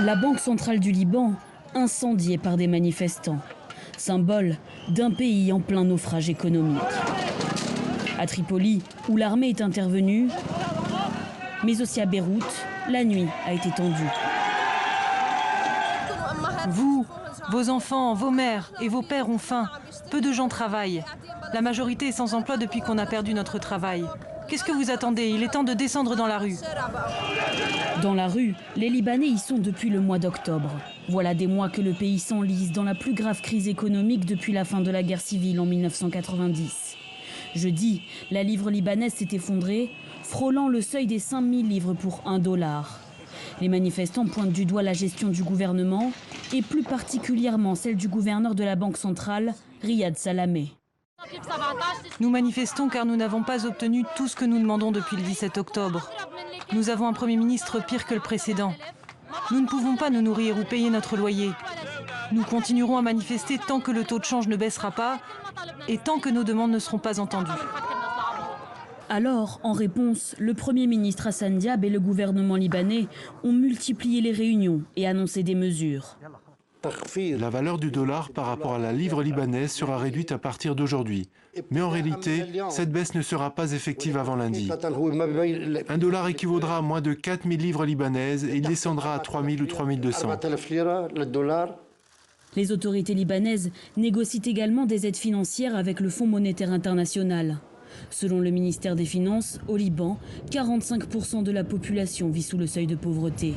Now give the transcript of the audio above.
La Banque centrale du Liban, incendiée par des manifestants. Symbole d'un pays en plein naufrage économique. À Tripoli, où l'armée est intervenue, mais aussi à Beyrouth, la nuit a été tendue. Vous, vos enfants, vos mères et vos pères ont faim. Peu de gens travaillent. La majorité est sans emploi depuis qu'on a perdu notre travail. Qu'est-ce que vous attendez? Il est temps de descendre dans la rue. Dans la rue, les Libanais y sont depuis le mois d'octobre. Voilà des mois que le pays s'enlise dans la plus grave crise économique depuis la fin de la guerre civile en 1990. Jeudi, la livre libanaise s'est effondrée, frôlant le seuil des 5000 livres pour $1. Les manifestants pointent du doigt la gestion du gouvernement et plus particulièrement celle du gouverneur de la Banque centrale, Riyad Salameh. Nous manifestons car nous n'avons pas obtenu tout ce que nous demandons depuis le 17 octobre. Nous avons un Premier ministre pire que le précédent. Nous ne pouvons pas nous nourrir ou payer notre loyer. Nous continuerons à manifester tant que le taux de change ne baissera pas et tant que nos demandes ne seront pas entendues. Alors, en réponse, le Premier ministre Hassan Diab et le gouvernement libanais ont multiplié les réunions et annoncé des mesures. La valeur du dollar par rapport à la livre libanaise sera réduite à partir d'aujourd'hui. Mais en réalité, cette baisse ne sera pas effective avant lundi. Un dollar équivaudra à moins de 4000 livres libanaises et il descendra à 3000 ou 3200. Les autorités libanaises négocient également des aides financières avec le Fonds monétaire international. Selon le ministère des Finances, au Liban, 45% de la population vit sous le seuil de pauvreté.